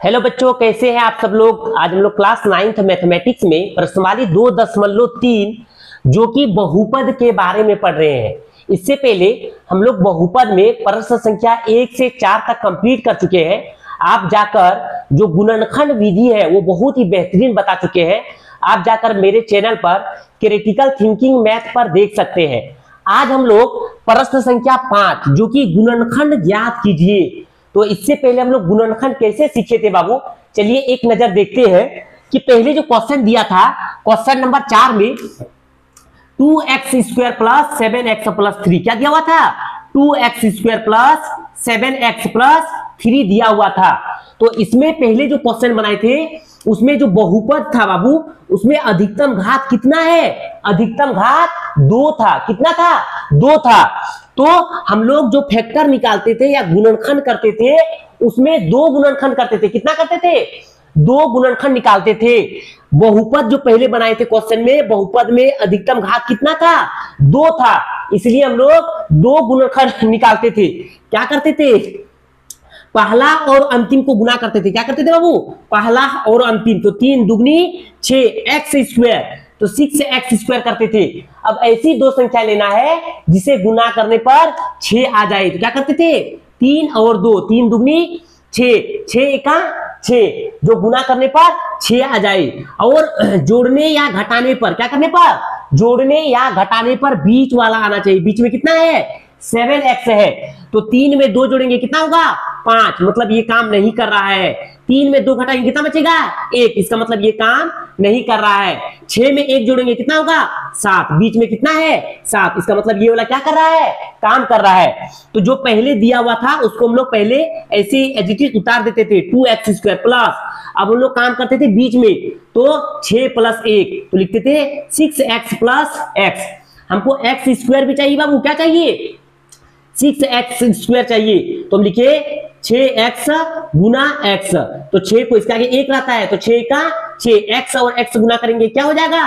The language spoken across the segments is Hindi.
हेलो बच्चों, कैसे हैं आप सब लोग। आज हम लोग क्लास 9th मैथमेटिक्स में प्रश्नवाली 2.3 जो कि बहुपद के बारे में पढ़ रहे हैं। इससे पहले हम लोग बहुपद में प्रश्न संख्या 1 से 4 तक कंप्लीट कर चुके हैं। आप जाकर जो गुणनखंड विधि है वो बहुत ही बेहतरीन बता चुके हैं। आप जाकर मेरे चैनल पर क्रिटिकल थिंकिंग मैथ पर देख सकते हैं। आज हम लोग प्रश्न संख्या 5 जो कि गुणनखंड ज्ञात कीजिए। तो इससे पहले हम लोग गुणनखंड कैसे सीखे थे बाबू, चलिए एक नजर देखते हैं कि पहले जो क्वेश्चन दिया था क्वेश्चन नंबर 4 में 2x² प्लस 7x प्लस 3 क्या दिया हुआ था, 2x² प्लस 7x प्लस 3 दिया हुआ था। तो इसमें पहले जो क्वेश्चन बनाए थे उसमें जो बहुपद था बाबू, उसमें अधिकतम घात कितना है, अधिकतम घात 2 था। कितना था, 2 था। तो हम लोग जो फैक्टर निकालते थे या गुणनखंड करते थे उसमें 2 गुणनखंड करते थे। कितना करते थे, 2 गुणनखंड निकालते थे। बहुपद जो पहले बनाए थे क्वेश्चन में, बहुपद में अधिकतम घात कितना था, 2 था। इसलिए हम लोग 2 गुणनखंड निकालते थे। क्या करते थे, पहला और अंतिम को गुना करते थे। क्या करते थे बाबू, पहला और अंतिम। तो 3 दूनी 6x², तो 6x² करते थे। अब ऐसी 2 संख्या लेना है जिसे गुना करने पर 6 आ जाए। तो क्या करते थे, 3 और 2, 3 दूनी 6, 6 एका 6, जो गुना करने पर 6 आ जाए। और जोड़ने या घटाने पर, क्या करने पर, जोड़ने या घटाने पर बीच वाला आना चाहिए। बीच में कितना है, 7x है। तो 3 में 2 जोड़ेंगे कितना होगा, 5। मतलब ये काम नहीं कर रहा है। 3 में 2 घटाएंगे कितना बचेगा, 1। इसका मतलब ये काम नहीं कर रहा है। 6 में 1 जोड़ेंगे कितना होगा, 7। बीच में कितना है, 7। इसका मतलब ये वाला क्या कर रहा है, काम कर रहा है। तो जो पहले दिया हुआ था उसको हम लोग पहले ऐसे एज इट इज उतार देते थे, 2x² प्लस। अब हम लोग काम करते थे बीच में, तो 6 प्लस 1, तो लिखते थे 6x प्लस x। हमको x² भी चाहिए बाबू, क्या चाहिए, 6x² चाहिए। तो हम लिखे 6x गुना x। तो 6 को इसके आगे 1 रहता है, तो 6 का 6, x और x गुना करेंगे क्या हो जाएगा,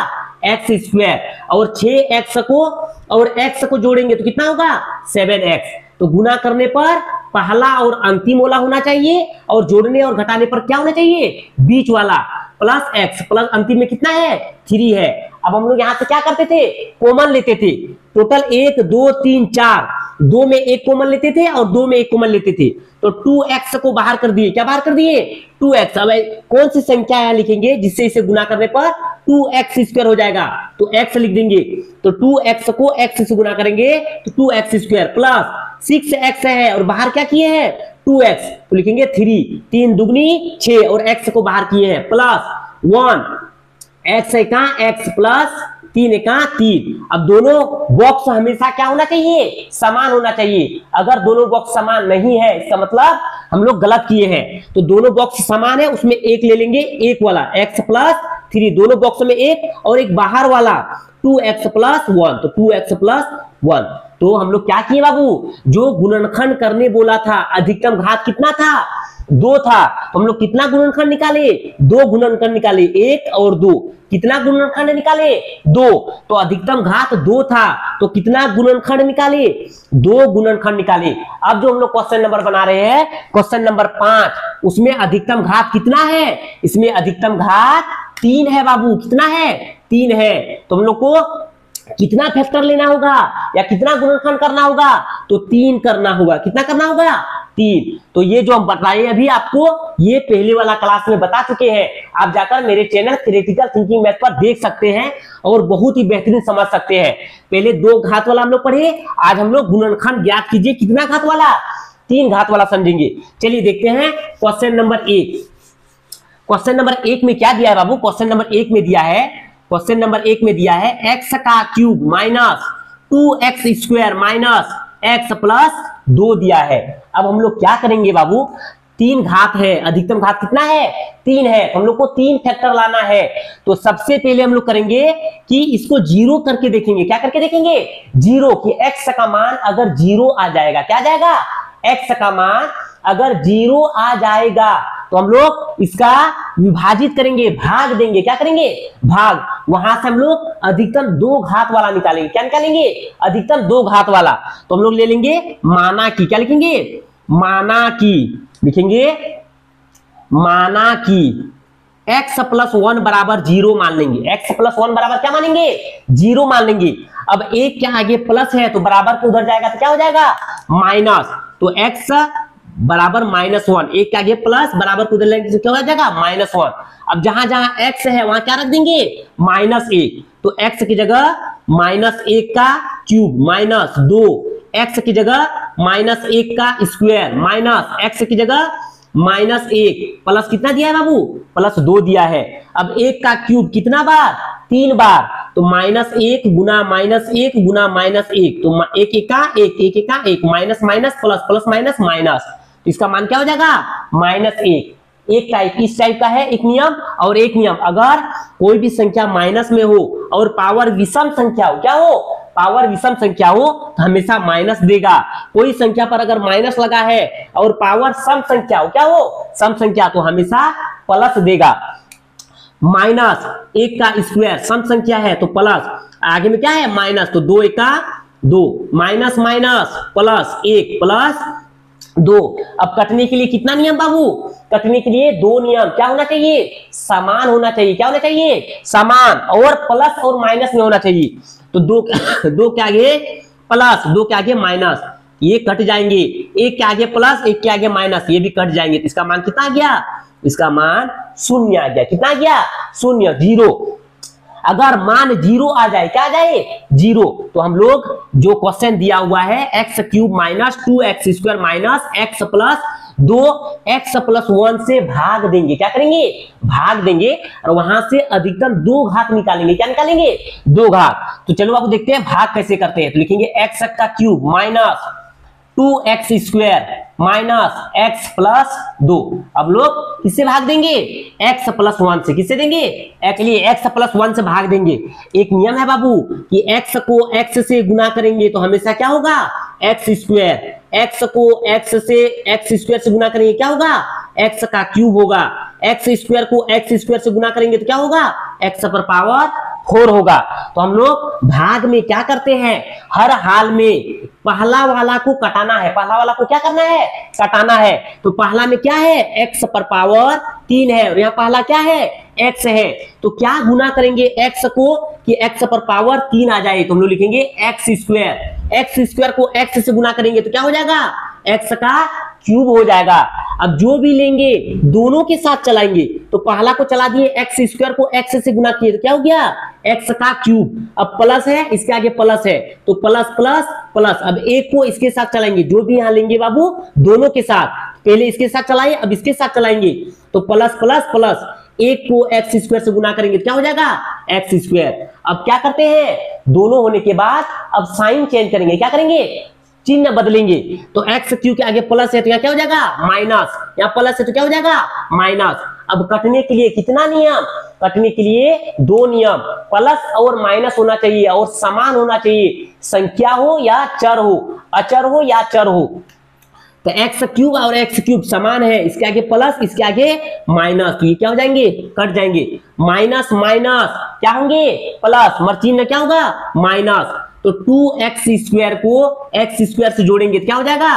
x²। और 6x को और x को जोड़ेंगे तो कितना होगा, 7x। तो गुना करने पर पहला और अंतिम वाला होना चाहिए, और जोड़ने और घटाने पर क्या होना चाहिए, बीच वाला, प्लस x। प्लस अंतिम में कितना है, 3 है। अब हम लोग यहां से क्या करते थे, कॉमन लेते थे। टोटल 1 2 3 4, 2 में 1 कॉमन लेते थे और 2 में 1 कॉमन लेते थे। तो 2x को बाहर कर दिए। क्या बाहर कर दिए, 2x। अब कौन सी संख्या यहां लिखेंगे जिससे इसे गुना करने पर 2x² हो जाएगा, तो x लिख देंगे। तो 2x को x से गुना करेंगे तो 2x² प्लस 6x है और बाहर क्या किए हैं, 2x, तो लिखेंगे 3। 3 दुगनी 6 और x को बाहर किए हैं, प्लस 1, x है कहां, x प्लस 3 एका 3। अब दोनों बॉक्स हमेशा क्या होना चाहिए, समान होना चाहिए। अगर दोनों बॉक्स समान नहीं है इसका मतलब हम लोग गलत किए हैं। तो दोनों बॉक्स समान है, उसमें एक ले लेंगे, एक वाला x प्लस 3, दोनों बॉक्स में एक, और एक बाहर वाला 2x प्लस 1, तो 2x प्लस 1। तो हम लोग क्या किए बाबू, जो गुणनखंड करने बोला था अधिकतम घात कितना था, 2 था। तो हम लोग कितना गुणनखंड निकाले, 2 गुणनखंड निकाले, 1 और 2। कितना गुणनखंड निकाले, 2। तो अधिकतम घात 2 था, तो कितना गुणनखंड निकाले, 2 गुणनखंड निकाले। अब जो हम लोग क्वेश्चन नंबर बना रहे हैं, क्वेश्चन नंबर 5, उसमें अधिकतम घात कितना है, इसमें अधिकतम घात 3 है बाबू। कितना है, 3 है। तो हम लोग को कितना फैक्टर लेना होगा या कितना गुणनखंड करना होगा, तो 3 करना होगा। कितना करना होगा, 3। तो ये जो हम बताए अभी आपको, ये पहले वाला क्लास में बता चुके हैं। आप जाकर मेरे चैनल क्रिटिकल थिंकिंग मैथ पर देख सकते हैं और बहुत ही बेहतरीन समझ सकते हैं। पहले 2 घात वाला हम लोग पढ़े, आज हम लोग गुणनखंड ज्ञात कीजिए। कितना घात वाला, 3 घात वाला समझेंगे। चलिए देखते हैं क्वेश्चन नंबर 1। क्वेश्चन नंबर 1 में क्या दिया है बाबू, क्वेश्चन नंबर 1 में दिया है, क्वेश्चन नंबर 1 में दिया है x का cube minus 2x² minus x plus 2 दिया है। अब हम लोग क्या करेंगे बाबू, 3 घात है, अधिकतम घात कितना है, 3 है। हम लोग को 3 फैक्टर लाना है। तो सबसे पहले हम लोग करेंगे कि इसको 0 करके देखेंगे। क्या करके देखेंगे, 0, कि x का मान अगर 0 आ जाएगा, क्या आ जाएगा, x का मान अगर 0 आ जाएगा तो हम लोग इसका विभाजित करेंगे, भाग देंगे। क्या करेंगे, भाग। वहां से हम लोग अधिकतम 2 घात वाला निकालेंगे। क्या निकालेंगे, अधिकतम 2 घात वाला। तो हम लोग ले लेंगे माना की। क्या लिखेंगे, माना की लिखेंगे माना कि x प्लस 1 बराबर 0 मान लेंगे। x प्लस 1 बराबर क्या मानेंगे? 0 मान लेंगे। अब एक क्या आगे प्लस है तो बराबर के उधर जाएगा तो क्या हो जाएगा? माइनस। तो x बराबर -1, एक के आगे प्लस बराबर को उधर लेंगे तो क्या हो जाएगा? -1। अब जहां जहां x है वहां क्या रख देंगे? -1। तो x की जगह -1 का क्यूब -2, x की जगह -1 का स्क्वायर माइनस x की जगह -1 प्लस कितना दिया है बाबू? +2 दिया है। अब 1 का क्यूब कितना बार? 3 बार। तो -1 गुना -1 गुना -1, तो 1 1 1 1 1 1 minus minus plus plus minus minus, तो इसका मान क्या हो जाएगा? -1। एक टाइप इस टाइप का है एक नियम, और एक नियम अगर कोई भी संख्या माइनस में हो और पावर विषम संख्या हो, क्या हो? पावर विषम संख्या हो तो हमेशा माइनस देगा। कोई संख्या पर अगर माइनस लगा है और पावर सम संख्या हो, क्या हो? सम संख्या, तो हमेशा प्लस देगा। -1 का स्क्वायर सम संख्या है तो प्लस, आगे में क्या है? माइनस, तो 2 1 2 माइनस माइनस +1 +2। अब कटने के लिए कितना नियम बाबू? कटने के लिए 2 नियम। क्या होना चाहिए? समान होना चाहिए। क्या होना चाहिए? समान, और प्लस और माइनस में होना चाहिए। तो 2 के आगे प्लस, 2 के आगे माइनस, ये कट जाएंगे। 1 के आगे प्लस, 1 के आगे माइनस, ये भी कट जाएंगे। तो इसका मान कितना आ गया? इसका मान 0 आ गया। कितना आ गया? 0, 0। अगर मान 0 आ जाए, क्या आ जाए? 0, तो हम लोग जो क्वेश्चन दिया हुआ है x³ minus 2x² minus x plus 2x plus 1 से भाग देंगे। क्या करेंगे? भाग देंगे, और वहां से अधिकतम 2 घात निकालेंगे। क्या निकालेंगे? 2 घात। तो चलो आपको देखते हैं भाग कैसे करते हैं। तो लिखेंगे x³ minus 2x² minus x plus 2। अब लोग किससे भाग देंगे? x प्लस 1 से। किससे देंगे? x प्लस 1 से भाग देंगे। एक नियम है बाबू कि x को x से गुना करेंगे तो हमेशा क्या होगा? x²। x को x² से गुना करेंगे क्या होगा? x का क्यूब होगा। x² को x² से गुना करेंगे तो क्या होगा? x पर पावर 4 होगा। तो हम लोग भाग में क्या करते हैं? हर हाल में पहला वाला को कटाना है। पहला वाला को क्या करना है? कटाना है। तो पहला में क्या है? x पर पावर 3 है, और यहाँ पहला क्या है? x है। तो क्या गुना करेंगे x को कि x पर पावर 3 आ जाए? तो हम लोग लिखेंगे x² को x से गुना करेंगे तो क्या हो जाएगा? x का क्यूब हो जाएगा। अब जो भी लेंगे दोनों के साथ चलाएंगे, तो पहला को चला दिए, x² को x से गुना किए तो क्या हो गया? x का क्यूब। अब प्लस है, इसके आगे प्लस है, तो प्लस प्लस प्लस। अब एक को इसके साथ चलाएंगे, जो भी यहां लेंगे बाबू दोनों के साथ, पहले इसके साथ चलाए अब इसके साथ चलाएंगे, तो प्लस प्लस प्लस। एक को x² से गुना करेंगे तो क्या हो जाएगा? x²। अब क्या करते हैं? दोनों होने के बाद अब साइन चेंज करेंगे। क्या करेंगे? चिन्ह बदलेंगे। तो x³ के आगे प्लस है तो यहाँ क्या हो जाएगा? माइनस, यहाँ प्लस है तो क्या हो जाएगा? माइनस। अब कटने के लिए कितना नियम? कटने के लिए 2 नियम, प्लस और माइनस होना चाहिए, और समान होना चाहिए। संख्या हो या चर हो, अचर हो या चर हो। तो x³ और x³ समान है, इसके आगे प्लस इसके आगे माइनस, तो ये क्या हो जाएंगे? कट जाएंगे। माइनस माइनस क्या होंगे? प्लस, चिन्ह क्या होगा? माइनस। तो 2x² को x² से जोड़ेंगे तो क्या हो जाएगा?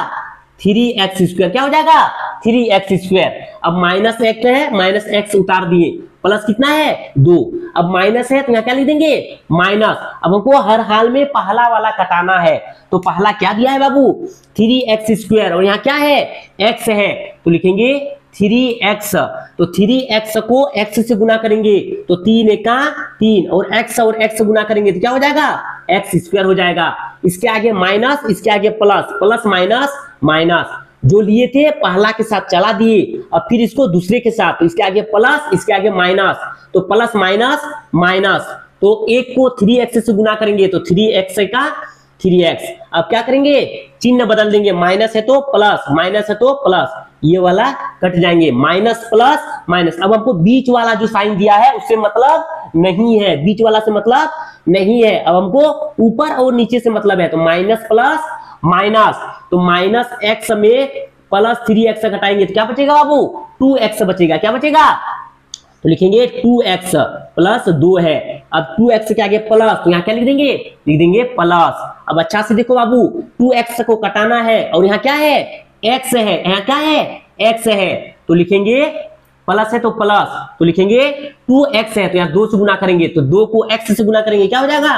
3x²। क्या हो जाएगा? 3x²। अब माइनस x है, माइनस x उतार दिए, प्लस कितना है? 2। अब माइनस है तो यहाँ क्या लिख देंगे? माइनस। अब हमको हर हाल में पहला वाला कटाना है, तो पहला क्या दिया है बाबू? 3x², और यहाँ क्या है? x है, तो लिखेंगे 3x। तो 3x को x से गुना करेंगे तो 3 एका 3, और x गुना करेंगे तो क्या हो जाएगा? x² हो जाएगा। इसके आगे माइनस, इसके आगे प्लस, प्लस माइनस माइनस। जो लिए थे पहला के साथ चला दिए, और फिर इसको दूसरे के साथ, तो इसके आगे प्लस इसके आगे माइनस, तो प्लस माइनस माइनस। तो एक को 3x से गुना करेंगे तो 3x का 3x। अब क्या करेंगे? चिन्ह बदल देंगे, माइनस है तो प्लस, माइनस है तो प्लस, ये वाला कट जाएंगे। Minus plus minus. अब हमको बीच वाला जो साइन दिया है उससे मतलब नहीं है, बीच वाला से मतलब नहीं है। अब हमको ऊपर और नीचे से मतलब है, तो माइनस प्लस माइनस, तो माइनस x में प्लस 3x घटाएंगे तो क्या बचेगा बाबू? 2x बचेगा। क्या बचेगा? तो लिखेंगे 2x प्लस 2 है। अब 2x के आगे प्लस, तो यहाँ क्या लिख देंगे? लिख देंगे प्लस। अब अच्छा से देखो बाबू, 2x को कटाना है, और यहाँ क्या है? x है, यहाँ क्या है? x है, तो लिखेंगे प्लस है तो प्लस, तो लिखेंगे 2x है तो यहाँ 2 से गुना करेंगे, तो 2 को x से गुना करेंगे क्या हो जाएगा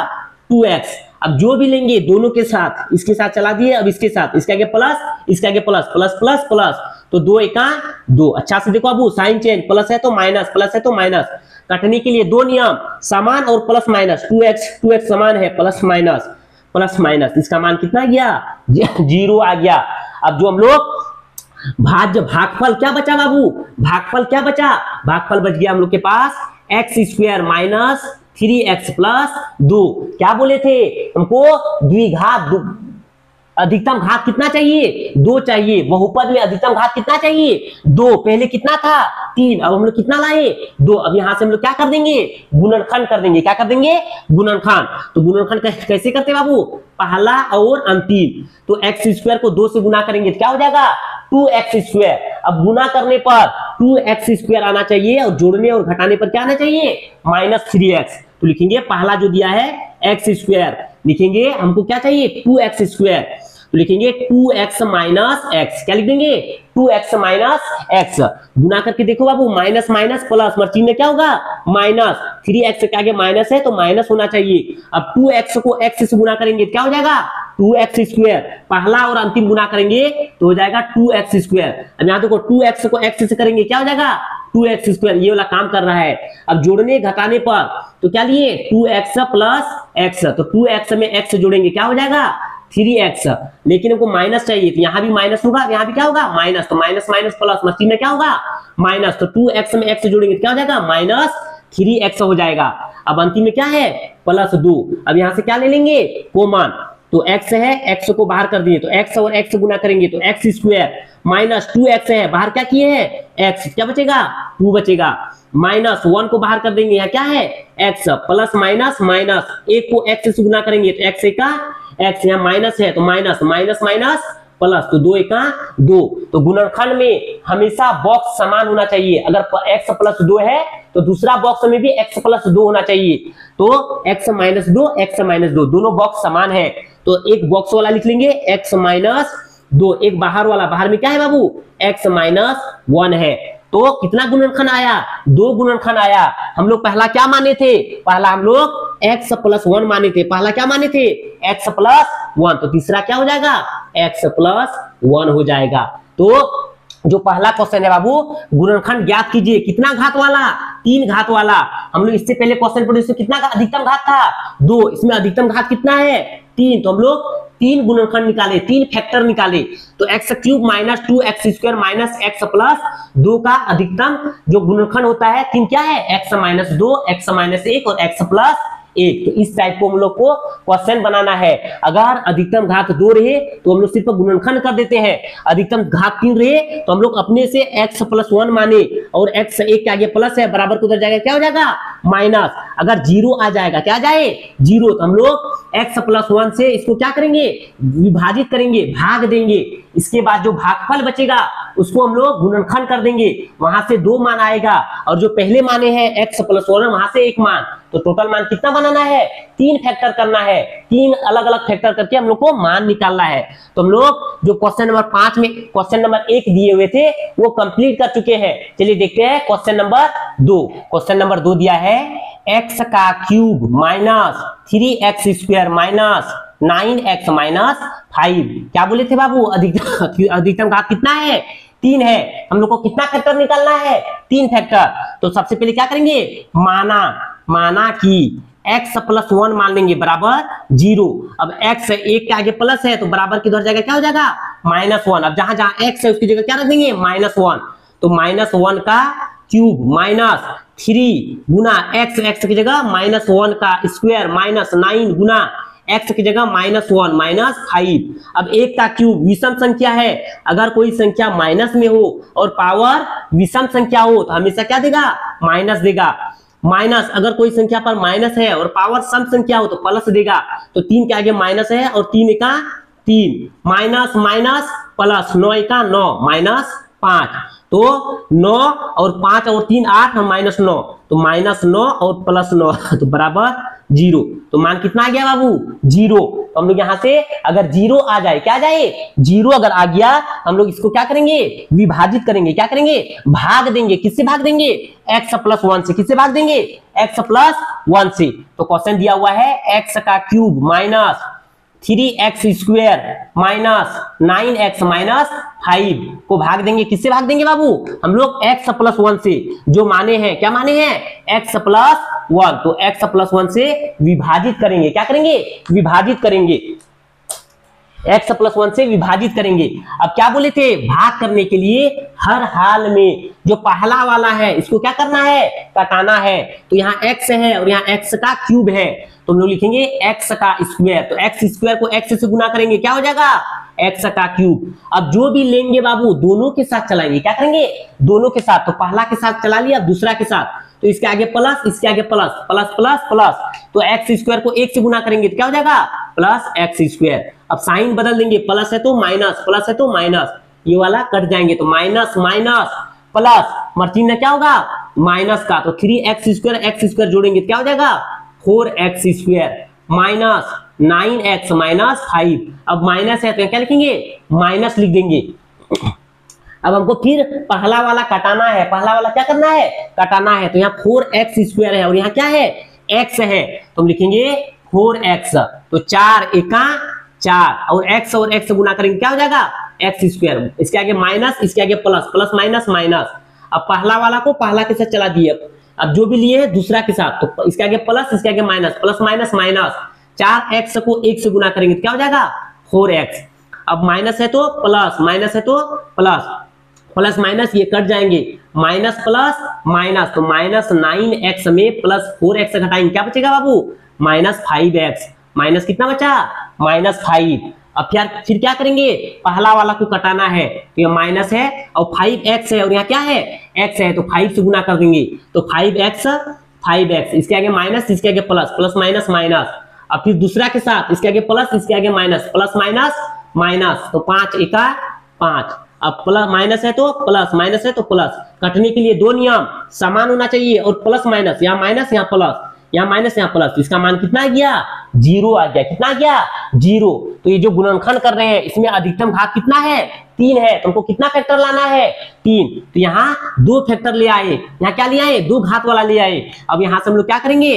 2x। अब जो भी लेंगे दोनों के साथ, इसके साथ चला दिए, अब इसके साथ, इसके आगे प्लस, इसके आगे प्लस, प्लस प्लस प्लस, तो 2 एका 2। अच्छा से देखो बाबू, साइन चेंज, प्लस है तो माइनस, प्लस है तो माइनस, कटने के लिए दो नियम, समान और प्लस माइनस, 2x समान है, प्लस माइनस प्लस माइनस, इसका मान कितना आ गया 0 आ गया। अब जो हम लोग भागफल क्या बचा बाबू, भागफल क्या बचा, भागफल बच गया हम लोग के पास x square minus 3x plus 2। क्या बोले थे हमको, द्विघात अधिकतम घात कितना चाहिए 2 चाहिए, बहुपद में अधिकतम घात कितना चाहिए 2, पहले कितना था 3, अब हम लोग कितना लाए 2। अब यहां से हम लोग क्या कर देंगे गुणनखंड कर देंगे, क्या कर देंगे गुणनखंड। तो गुणनखंड कैसे करते बाबू, पहला और अंतिम, तो एक्स स्क्वायर को 2 से गुना करेंगे तो क्या हो जाएगा 2x स्क्वायर। अब गुना करने पर 2x स्क्वायर आना चाहिए और जोड़ने और घटाने पर क्या आना चाहिए -3x। तो लिखेंगे पहला जो दिया है x स्क्वायर, लिखेंगे हमको क्या चाहिए 2x स्क्वायर, तो लिखेंगे 2x माइनस x, क्या लिख देंगे 2x माइनस x। गुना करके देखो बाबू, माइनस माइनस प्लस, मर्ची में क्या होगा माइनस, 3x के आगे माइनस है तो माइनस होना चाहिए। अब 2x को x से गुना करेंगे क्या हो जाएगा 2x स्क्वायर, पहला और अंतिम गुना करेंगे तो हो जाएगा 2x स्क्वायर। अब यहाँ देखो 2x को x से करेंगे क्या हो जाएगा 2x स्क्वायर, ये वाला काम कर रहा है। अब जोड़ने घटाने पर तो क्या लिए 2x प्लस x, तो 2x में x जोड़ेंगे क्या हो जाएगा 3x, लेकिन हमको माइनस चाहिए तो यहाँ भी माइनस होगा, यहाँ भी क्या होगा माइनस, तो माइनस माइनस प्लस, मशीन में क्या होगा माइनस, तो 2x में x जोड़ेंगे तो क्या हो जाएगा -3x हो जाएगा। अब अंतिम में क्या है +2। अब यहाँ से क्या ले लेंगे कॉमन, तो x है, x को बाहर कर दिए तो x और x गुना करेंगे तो x स्क्वायर माइनस 2x है, बाहर क्या किए हैं x, क्या बचेगा 2 बचेगा, -1 को बाहर कर देंगे, यहाँ क्या है x, प्लस माइनस माइनस, 1 को x से गुना करेंगे तो x का x, यहाँ माइनस है तो माइनस माइनस माइनस प्लस, तो 2 एका 2। तो गुणनखंड में हमेशा बॉक्स समान होना चाहिए, अगर x प्लस 2 है तो दूसरा बॉक्स में भी x प्लस 2 होना चाहिए, तो x माइनस 2 x माइनस 2 दोनों बॉक्स समान है, तो एक बॉक्स वाला लिख लेंगे x माइनस 2, एक बाहर वाला, बाहर में क्या है बाबू x माइनस 1 है। तो कितना गुणनखंड आया 2 गुणनखंड आया। हम लोग पहला क्या माने थे, पहला हम लोग x प्लस 1 माने थे, पहला क्या माने थे x प्लस 1, तो तीसरा क्या हो जाएगा x प्लस 1 हो जाएगा। तो जो पहला क्वेश्चन है बाबू, गुणनखंड ज्ञात कीजिए, कितना घात वाला 3 घात वाला। हम लोग इससे पहले क्वेश्चन पढ़े, इसमें कितना अधिकतम घात था 2, इसमें अधिकतम घात कितना है 3, तो हम लोग 3 गुणनखंड निकाले, 3 फैक्टर निकाले, तो x cube minus 2x square minus x plus 2 का अधिकतम जो गुणनखंड होता है 3 क्या है x माइनस 2 x माइनस 1 और x प्लस 1। तो इस टाइप को हम लोग को क्वेश्चन बनाना है। अगर अधिकतम घात 2 रहे तो हम लोग सिर्फ गुणनखंड कर देते हैं, अधिकतम घात 3 रहे तो हम लोग अपने से x प्लस 1 माने और x 1 के आगे प्लस है, बराबर को उधर जाएगा क्या हो जाएगा माइनस। अगर 0 आ जाएगा, क्या जाए 0, तो हम लोग x प्लस 1 से इसको क्या करेंगे विभाजित करेंगे, भाग देंगे, इसके बाद जो भागफल बचेगा उसको हम लोग गुणनखंड कर देंगे, वहां से 2 मान आएगा और जो पहले माने हैं x प्लस 1 वहां से 1 मान, तो टोटल मान कितना बनाना है 3 फैक्टर करना है, 3 अलग अलग फैक्टर करके हम लोग को मान निकालना है। तो हम लोग जो क्वेश्चन नंबर 5 में क्वेश्चन नंबर 1 दिए हुए थे वो कंप्लीट कर चुके हैं। चलिए देखते हैं क्वेश्चन नंबर 2। क्वेश्चन नंबर 2 दिया है x का cube minus 3x square minus 9x minus 5। क्या बोले थे बाबू, अधिकतम घात कितना है 3 है, हम लोग को कितना फैक्टर निकालना है 3 फैक्टर। तो सबसे पहले क्या करेंगे, माना कि x प्लस 1 मान लेंगे बराबर 0। अब x 1 के आगे प्लस है तो बराबर किधर जाएगा, क्या हो जाएगा -1। अब जहां जहां x है उसकी जगह क्या रख देंगे -1, तो -1 का क्यूब माइनस 3 गुना x की जगह -1 का स्क्वायर माइनस 9 गुना x की जगह -1 माइनस 5। अब 1 का क्यूब विषम संख्या है, अगर कोई संख्या माइनस में हो और पावर विषम संख्या हो तो हमेशा क्या देगा माइनस देगा, माइनस अगर कोई संख्या पर माइनस है और पावर सम संख्या हो तो प्लस देगा। तो 3 के आगे माइनस है और 3 का 3 माइनस माइनस प्लस 9 का 9 माइनस 5। तो 9 और 5 और 3 8 और -9, तो -9 और +9 तो बराबर 0। तो मान कितना आ गया बाबू 0। तो हम लोग यहाँ से अगर 0 आ जाए, क्या आ जाए 0 अगर आ गया, हम लोग इसको क्या करेंगे विभाजित करेंगे, क्या करेंगे भाग देंगे। किससे भाग देंगे x + 1 से। किससे भाग देंगे x + 1 से। तो क्वेश्चन दिया हुआ है x का cube minus 3x² minus 9x minus 5 को भाग देंगे। किससे भाग देंगे बाबू हम लोग x + 1 से। जो माने हैं, क्या माने हैं x + 1, तो x + 1 से विभाजित करेंगे। क्या करेंगे विभाजित करेंगे, x + 1 से विभाजित करेंगे। अब क्या बोले थे भाग करने के लिए हर हाल में जो पहला वाला है इसको क्या करना है काटना है। तो यहाँ x है और यहाँ x का क्यूब है, तो हम लोग लिखेंगे x का स्क्वायर। तो x² को x से गुना करेंगे, क्या हो जाएगा x का क्यूब। अब जो भी लेंगे बाबू दोनों के साथ चलाएंगे, क्या करेंगे दोनों के साथ। तो पहला के साथ चला लिया, दूसरा के साथ, तो इसके आगे प्लस, इसके आगे प्लस, प्लस प्लस प्लस, तो x² को 1 से गुना करेंगे तो क्या हो जाएगा +x²। अब साइन बदल देंगे, प्लस है तो माइनस, प्लस है तो माइनस, ये वाला कट जाएंगे, तो माइनस माइनस प्लस, मर्चिन में क्या होगा माइनस का, तो 3x² x² जोड़ेंगे तो क्या हो जाएगा 4x² माइनस 9x माइनस 5। अब माइनस है तो क्या लिखेंगे माइनस लिख देंगे। अब हमको फिर पहला वाला कटाना है, पहला वाला क्या करना है कटाना है। तो यहाँ 4x² है और यहाँ क्या है x है, तो हम लिखेंगे 4x। तो 4 एका 4 और x गुना करेंगे क्या हो जाएगा x²। इसके आगे माइनस, इसके आगे प्लस, प्लस माइनस माइनस। अब पहला वाला को पहला के साथ चला दिए, अब जो भी लिए है दूसरा के साथ, तो इसके आगे प्लस, इसके आगे minus, plus minus minus. 4x को 1 से गुना करेंगे तो क्या हो जाएगा 4x। अब माइनस है तो प्लस, माइनस है तो प्लस, प्लस माइनस ये कट जाएंगे, माइनस प्लस माइनस, तो -9x में +4x घटाएंगे क्या बचेगा बाबू -5x। माइनस कितना बचा -5। अब फिर क्या करेंगे पहला वाला को कटाना है, तो ये माइनस है और 5x है और यहाँ क्या है x है, तो 5 से गुना कर देंगे, तो 5x, इसके आगे माइनस, इसके आगे प्लस, प्लस माइनस माइनस। अब फिर दूसरा के साथ इसके आगे प्लस, इसके आगे माइनस, प्लस माइनस माइनस, तो 5 एका 5। अब प्लस माइनस है तो प्लस, माइनस है तो प्लस। कटने के लिए दो नियम समान होना चाहिए, और प्लस माइनस, यहाँ माइनस यहाँ प्लस, यहाँ माइनस यहाँ प्लस, तो इसका मान कितना आ गया 0 आ गया। कितना आ गया 0। तो ये जो गुणनखंड कर रहे हैं इसमें अधिकतम घात कितना है 3 है, तुमको कितना फैक्टर लाना है 3। तो यहाँ 2 फैक्टर ले आए, यहाँ क्या ले आए 2 घात वाला ले आए। अब यहाँ से हम लोग क्या करेंगे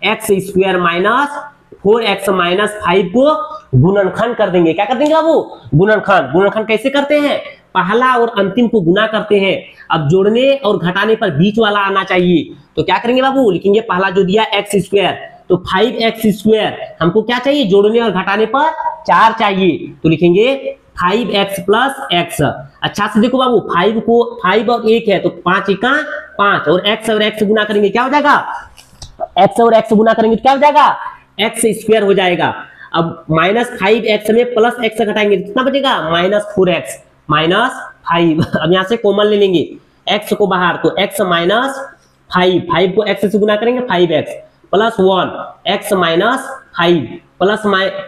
x² माइनस 4x माइनस 5 को गुणनखंड कर देंगे। क्या कर देंगे बाबू गुणनखंड। गुणनखंड कैसे करते हैं पहला और अंतिम को गुना करते हैं। अब जोड़ने और घटाने पर बीच वाला आना चाहिए, तो क्या करेंगे बाबू लिखेंगे पहला जो दिया x², तो 5x²। हमको क्या चाहिए जोड़ने और घटाने पर 4 चाहिए, तो लिखेंगे 5x + x। अच्छा से देखो बाबू 5 और 1 है, तो 5 एका 5 और x गुना करेंगे क्या हो जाएगा x गुना करेंगे तो क्या हो जाएगा x² हो जाएगा। अब -5x में +x घटाएंगे तो कितना बचेगा -4x माइनस 5। अब यहाँ से कॉमन ले लेंगे x को बाहर, तो x माइनस 5 को x से गुना करेंगे 5x + 1 x माइनस 5 प्लस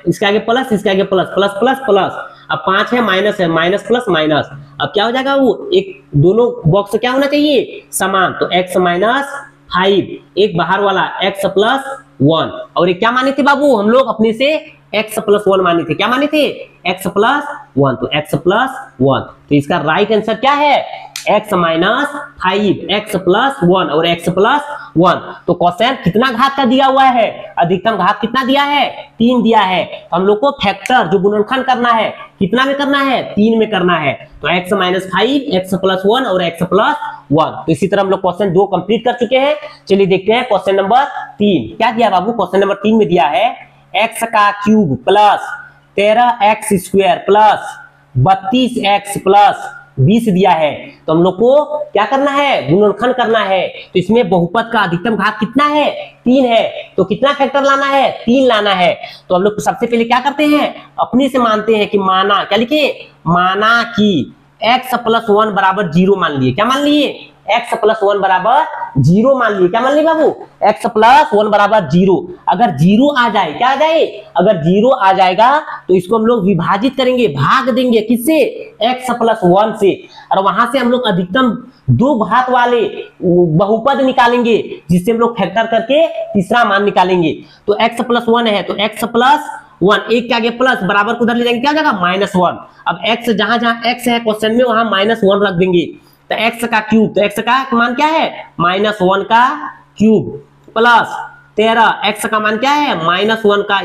इसके आगे प्लस, इसके आगे प्लस, प्लस प्लस प्लस। अब 5 है माइनस प्लस माइनस। अब क्या हो जाएगा वो एक दोनों बॉक्स क्या होना चाहिए समान, तो x माइनस 5 एक बाहर वाला x + 1, और एक क्या माने थे बाबू हम लोग अपने से x + 1 माने थे। क्या माने थे x + 1, तो x + 1। तो इसका राइट आंसर क्या है x माइनस 5 x + 1 और x + 1। तो क्वेश्चन कितना घात का दिया हुआ है अधिकतम घात कितना दिया है 3 दिया है। हम लोग को फैक्टर जो गुणनखंड करना है कितना में करना है 3 में करना है, तो x माइनस 5 x + 1 और x + 1। तो इसी तरह हम लोग क्वेश्चन 2 कंप्लीट कर चुके हैं। चलिए देखते हैं क्वेश्चन नंबर 3 क्या दिया बाबू। क्वेश्चन नंबर 3 में दिया है x का cube plus 13x² plus 32x plus 20 दिया है। तो हम लोग को क्या करना है गुणनखंड करना है। तो इसमें बहुपद का अधिकतम घात कितना है 3 है, तो कितना फैक्टर लाना है 3 लाना है। तो हम लोग सबसे पहले क्या करते हैं अपने से मानते हैं कि माना क्या लिखे माना कि x + 1 = 0 मान लिए। क्या मान लिए x प्लस 1 बराबर 0 मान लिए। क्या मान लिए बाबू? x प्लस 1 बराबर 0। अगर 0 आ जाए, क्या आ जाए? अगर 0 आ जाएगा तो इसको हम लोग विभाजित करेंगे, भाग देंगे किससे? x प्लस 1 से। और वहां से हम लोग अधिकतम दो घात वाले बहुपद निकालेंगे, जिससे हम लोग फैक्टर करके तीसरा मान निकालेंगे। तो x प्लस 1 है तो x प्लस 1, एक के आगे प्लस, बराबर को उधर ले जाएंगे, क्या हो जाएगा? -1। अब x जहां जहां x है क्वेश्चन में वहां -1 रख देंगे। तो x का क्यूब, तो x का मान क्या है? -1 का क्यूब प्लस 13, x का मान क्या है? -1 का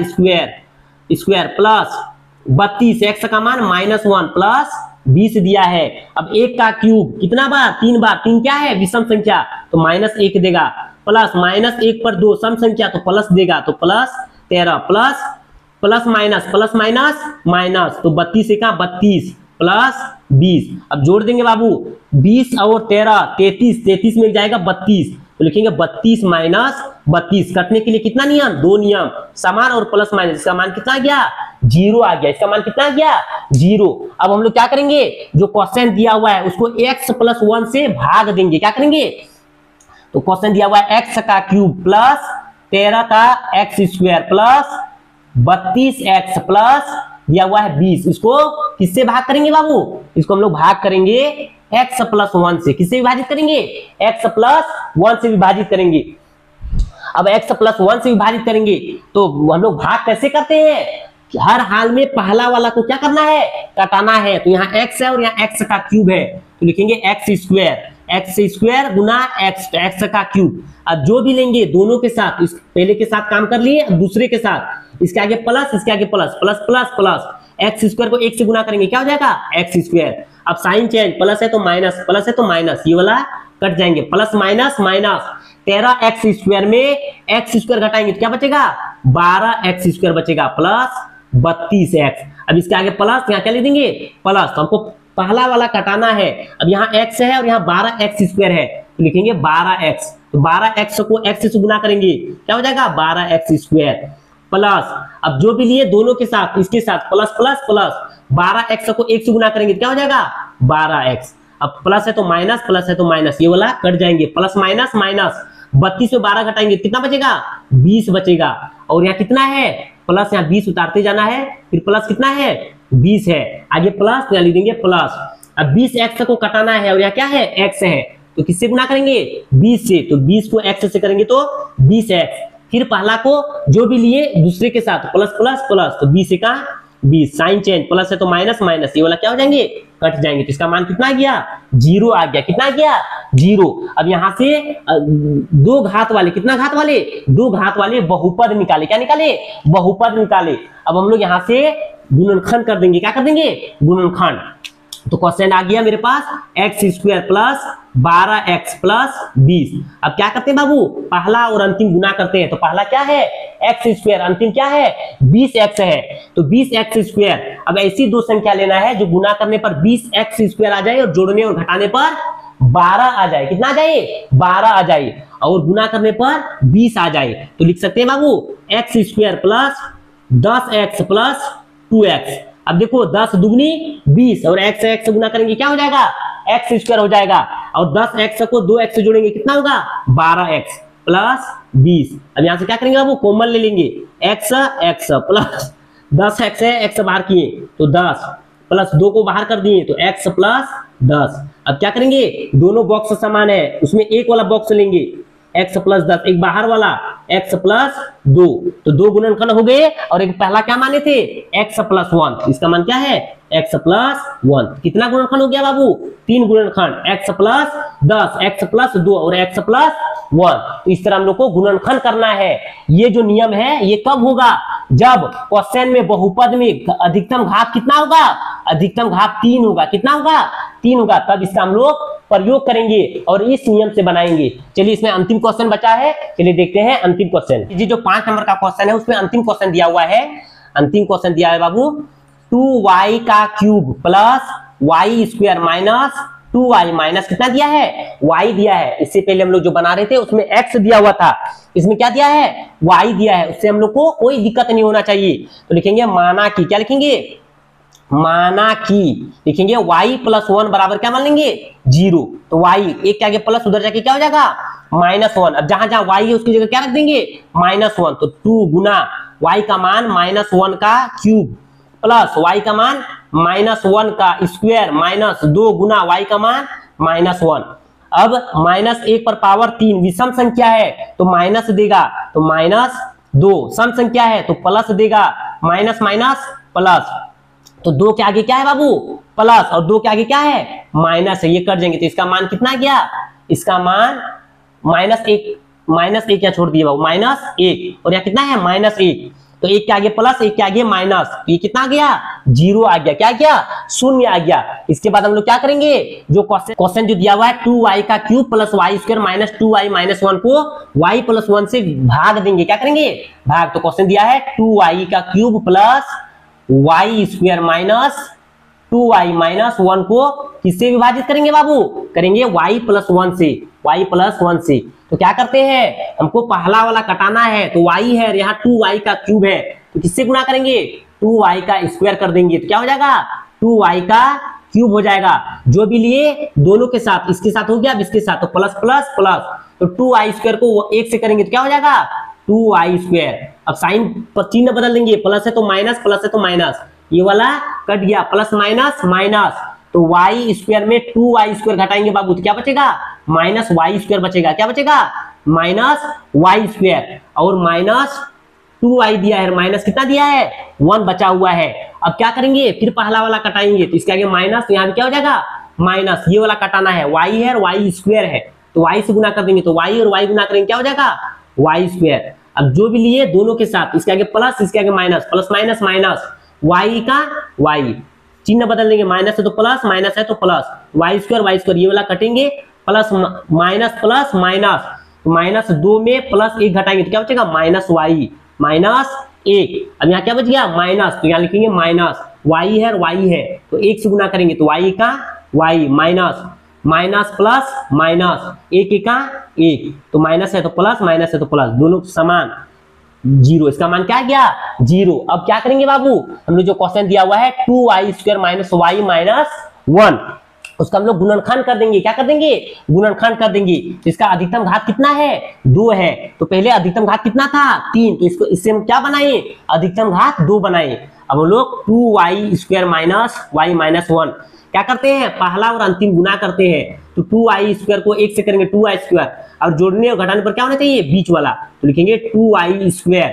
स्क्वायर प्लस 32, x का मान -1 प्लस 20 दिया है। अब 1 का क्यूब कितना बार? 3 बार। 3 क्या है? विषम संख्या, तो -1 देगा, प्लस -1 पर 2 सम संख्या तो प्लस देगा, तो प्लस 13 प्लस माइनस, तो 32 का 32 प्लस 20। अब जोड़ देंगे बाबू, 20 और 13 33 में जाएगा 32, तो लिखेंगे 32 माइनस 32। कटने के लिए कितना नियम? 2 नियम, समान और प्लस माइनस। इसका मान कितना आ गया? 0 आ गया। इसका मान कितना आ गया? 0। अब हम लोग क्या करेंगे? जो क्वेश्चन दिया हुआ है उसको x प्लस 1 से भाग देंगे। क्या करेंगे? तो क्वेश्चन दिया हुआ है x का क्यूब प्लस 13 का x square plus 32x plus दिया हुआ है 20। इसको किससे भाग करेंगे बाबू? इसको हम लोग भाग करेंगे x प्लस 1 से। किससे विभाजित करेंगे? x प्लस 1 से विभाजित करेंगे। अब x प्लस 1 से विभाजित करेंगे तो हम लोग भाग कैसे करते हैं? हर हाल में पहला वाला को क्या करना है? काटना है। तो यहाँ x है और यहाँ x का क्यूब है, तो लिखेंगे x स्क्वायर गुना x का क्यूब। अब जो भी लेंगे दोनों के साथ, इस पहले के साथ काम कर लिए, अब दूसरे के साथ, इसके आगे प्लस, इसके आगे plus, plus plus plus, x square को 1 से गुना करेंगे, क्या हो जाएगा? x square. अब साइन चेंज, प्लस है तो माइनस, प्लस है तो माइनस, ये वाला कट जाएंगे, plus minus minus. 13x square में x स्क्वायर घटाएंगे तो क्या बचेगा? 12x स्क्वायर बचेगा प्लस 32x। अब इसके आगे प्लस, यहाँ क्या ले देंगे? प्लस। तो हमको पहला वाला कटाना है। अब यहाँ x है और यहाँ 12x स्क्वायर है, तो लिखेंगे 12x। तो 12x को x से गुना करेंगे, क्या हो जाएगा? 12x स्क्वायर प्लस, अब जो भी लिए दोनों के साथ, इसके साथ प्लस प्लस प्लस, 12x को 1 से गुना करेंगे तो क्या हो जाएगा? 12x। अब प्लस है तो माइनस, प्लस है तो माइनस, ये वाला कट जाएंगे, प्लस माइनस माइनस। 32 में 12 घटाएंगे कितना बचेगा? 20 बचेगा। और यहाँ कितना है? प्लस, यहाँ 20 उतारते जाना है, फिर प्लस कितना है? 20 है, आगे प्लस, यहाँ लिख देंगे प्लस। अब 20x को कटाना है और यहाँ क्या है? x है, तो किससे गुना करेंगे? 20 से। तो 20 को x से करेंगे तो 20x। फिर पहला को जो भी लिए दूसरे के साथ प्लस प्लस प्लस, तो 20 का 20, साइन चेंज, प्लस है तो माइनस माइनस, ये वाला क्या हो जाएंगे? कट जाएंगे। तो इसका मान कितना आ गया? 0 आ गया। कितना आ गया? 0। अब यहां से दो घात वाले, कितना घात वाले? 2 घात वाले बहुपद निकाले। क्या निकाले? बहुपद निकाले। अब हम लोग यहां से गुणनखंड कर देंगे। क्या कर देंगे? गुणनखंड। तो क्वेश्चन आ गया मेरे पास x square plus 12x plus 20। अब क्या करते हैं बाबू? पहला और अंतिम गुना करते हैं। तो पहला क्या है? x स्क्वायर, अंतिम क्या है? 20x है, तो 20x स्क्वायर। अब ऐसी दो संख्या लेना है जो गुना करने पर 20x स्क्वायर आ जाए और जोड़ने और घटाने पर 12 आ जाए। कितना आ जाए? 12 आ जाए, और गुना करने पर 20 आ जाए। तो लिख सकते हैं बाबू x square plus 10x plus 2x। अब देखो 10 दुगनी 20 और x से x गुना करेंगे क्या हो जाएगा? x स्क्वायर हो जाएगा, और 10x को 2x से जोड़ेंगे कितना होगा? 12x plus 20। अब यहां से क्या करेंगे वो कॉमन ले लेंगे, x प्लस 10x है, x बाहर किए तो 10 प्लस 2 को बाहर कर दिए तो x प्लस 10। अब क्या करेंगे? दोनों बॉक्स समान है, उसमें एक वाला बॉक्स लेंगे x प्लस 10, एक बाहर वाला x प्लस 2, तो 2 गुणनखंड हो गए। और एक पहला क्या माने थे? x प्लस 1, इसका मान क्या है? x plus 1। कितना गुणनखंड हो गया बाबू? 3 गुणनखंड, x प्लस 10, x प्लस 2 और x प्लस 1। तो इस तरह हम लोग को गुणनखंड करना है। ये जो नियम है ये कब होगा? जब क्वेश्चन में बहुपद में अधिकतम घात कितना होगा? अधिकतम घात 3 होगा। कितना होगा? 3 होगा, तब इसका हम लोग प्रयोग करेंगे और इस नियम से बनाएंगे। चलिए इसमें अंतिम क्वेश्चन बचा है, चलिए देखते हैं अंतिम क्वेश्चन। ये जो 5 नंबर का क्वेश्चन है उसमें अंतिम क्वेश्चन दिया हुआ है। अंतिम क्वेश्चन दिया है बाबू 2y का cube plus y square minus 2y minus कितना दिया है? y दिया है। इससे पहले हम लोग जो बना रहे थे उसमें x दिया हुआ था, इसमें क्या दिया है? y दिया है। उससे हम लोग को कोई दिक्कत नहीं होना चाहिए। तो लिखेंगे माना कि, क्या लिखेंगे? माना कि लिखेंगे y प्लस 1 बराबर क्या मान लेंगे 0। तो y एक के आगे प्लस उधर जाके क्या हो जाएगा -1। अब जहां जहां y है उसकी जगह क्या रख देंगे -1। तो 2 गुना y का मान -1 का क्यूब प्लस y का मान -1 का स्क्वायर माइनस 2 गुना y का मान -1। अब -1 पर पावर 3 विषम संख्या है तो माइनस देगा तो -2, सम संख्या है तो प्लस देगा माइनस माइनस प्लस। तो 2 के आगे क्या है बाबू प्लस और 2 के आगे क्या है माइनस है, ये कर देंगे तो इसका मान कितना गया, इसका मान -1 क्या छोड़ दिए बाबू -1 और यहाँ कितना है -1। तो 1 के आगे प्लस 1 के आगे माइनस, तो ये कितना आ गया 0 आ गया, क्या गया शून्य आ गया। इसके बाद हम लोग क्या करेंगे जो क्वेश्चन जो दिया हुआ है 2y का cube plus y square minus 2y minus 1 को y प्लस 1 से भाग देंगे, क्या करेंगे भाग। तो क्वेश्चन दिया है 2y का cube plus y square minus 2y minus 1 को किससे विभाजित करेंगे बाबू, करेंगे y प्लस 1 से, y प्लस 1 से। तो क्या करते हैं हमको पहला वाला कटाना है तो y है, यहाँ 2y का क्यूब है तो किससे गुणा करेंगे 2y का स्क्वायर कर देंगे तो क्या हो जाएगा 2y का क्यूब हो जाएगा। जो भी लिए दोनों के साथ, इसके साथ हो गया अब इसके साथ तो प्लस प्लस प्लस, तो 2y स्क्वायर को 1 से करेंगे तो क्या हो जाएगा 2y स्क्वायर। अब साइन चिन्ह बदल देंगे, प्लस है तो माइनस, प्लस है तो माइनस, ये वाला कट गया प्लस माइनस माइनस। तो y स्क्वायर में 2y स्क्वायर घटाएंगे बाबू तो क्या बचेगा -y स्क्वायर बचेगा, क्या बचेगा -y स्क्वायर और -2y दिया है, माइनस कितना दिया है 1 बचा हुआ है। अब क्या करेंगे फिर पहला वाला कटाएंगे तो इसके आगे माइनस, यहाँ भी क्या हो जाएगा माइनस, ये वाला कटाना है y है और y स्क्वायर है तो y से गुना कर देंगे तो y और y गुना करेंगे क्या हो जाएगा y स्क्वायर। अब जो भी लिए दोनों के साथ, इसके आगे प्लस इसके आगे minus, plus minus minus, y का y चिन्ह बदल देंगे, माइनस है तो प्लस माइनस है तो प्लस, y स्क्वायर ये वाला कटेंगे plus minus plus minus, minus 2 में प्लस 1 घटाएंगे तो क्या बचेगा -y -1। अब यहाँ क्या बच गया माइनस, तो यहाँ लिखेंगे माइनस y है और y है तो 1 से गुना करेंगे तो y का y minus minus plus minus 1 का 1, तो माइनस है तो प्लस दोनों समान 0, इसका मान क्या गया 0। अब क्या करेंगे बाबू हम लोग जो क्वेश्चन दिया हुआ है 2y square minus y minus 1 उसका हम लोग गुणनखंड कर देंगे, क्या कर देंगे गुणनखंड कर देंगे। तो इसका अधिकतम घात कितना है 2 है, तो पहले अधिकतम घात कितना था 3, तो इसको इससे हम क्या बनाए अधिकतम घात 2 बनाए। अब हम लोग 2y square minus y minus 1 क्या करते हैं पहला और अंतिम गुना करते हैं तो 2y स्क्वायर को 1 से करेंगे 2y स्क्वायर और जोड़ने और घटाने पर क्या होना चाहिए बीच वाला, तो लिखेंगे 2y square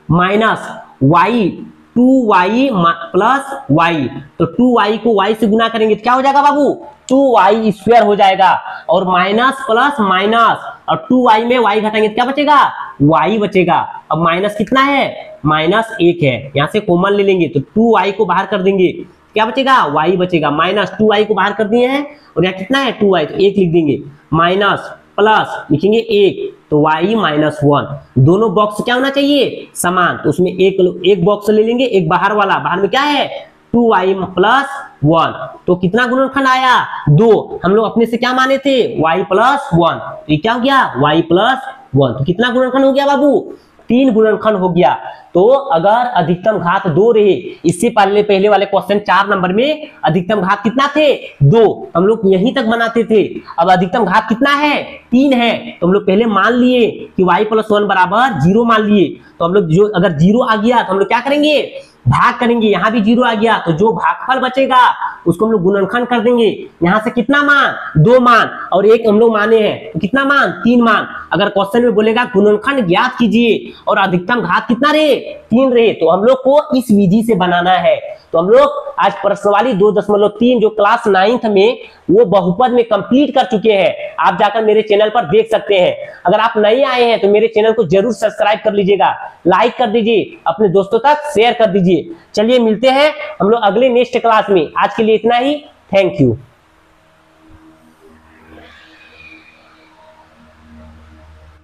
minus y 2y plus y, तो 2y को y से गुना करेंगे तो क्या हो जाएगा बाबू 2y स्क्वायर हो जाएगा और माइनस प्लस माइनस और 2y में y घटाएंगे तो क्या बचेगा y बचेगा। अब माइनस कितना है -1 है, यहाँ से कॉमन ले लेंगे तो 2y को बाहर कर देंगे क्या बचेगा y बचेगा, माइनस 2y को बाहर कर दिए हैं और यहाँ कितना है 2y तो 1 लिख देंगे, माइनस प्लस लिखेंगे 1 तो y माइनस 1, दोनों बॉक्स क्या होना चाहिए समान, तो उसमें एक बॉक्स ले लेंगे, एक बाहर वाला, बाहर में क्या है 2y प्लस 1, तो कितना गुणनखंड आया 2, हम लोग अपने से क्या माने थे y प्लस 1, तो ये क्या हो गया y प्लस 1, तो कितना गुणनखंड हो गया बाबू 3 गुणनखंड हो गया। तो अगर अधिकतम घात 2 रहे, इससे पहले वाले क्वेश्चन 4 नंबर में अधिकतम घात कितना थे 2, हम लोग यहीं तक बनाते थे। अब अधिकतम घात कितना है 3 है, तो हम लोग पहले मान लिए कि y प्लस 1 बराबर 0 मान लिए, तो हम लोग जो अगर 0 आ गया तो हम लोग क्या करेंगे भाग करेंगे, यहाँ भी 0 आ गया तो जो भागफल बचेगा उसको हम लोग गुणनखंड कर देंगे। यहाँ से कितना मान 2 मान और 1 हम लोग माने हैं तो कितना मान 3 मान। अगर क्वेश्चन में बोलेगा गुणनखंड ज्ञात कीजिए और अधिकतम घात कितना रहे 3 रहे, तो हम लोग को इस विधि से बनाना है। तो हम लोग आज प्रश्नावली 2.3 जो क्लास 9th में वो बहुपद में कंप्लीट कर चुके हैं, आप जाकर मेरे चैनल पर देख सकते हैं। अगर आप नए आए हैं तो मेरे चैनल को जरूर सब्सक्राइब कर लीजिएगा, लाइक कर दीजिए, अपने दोस्तों तक शेयर कर दीजिए। चलिए मिलते हैं हम लोग अगले नेक्स्ट क्लास में, आज के लिए इतना ही, थैंक यू।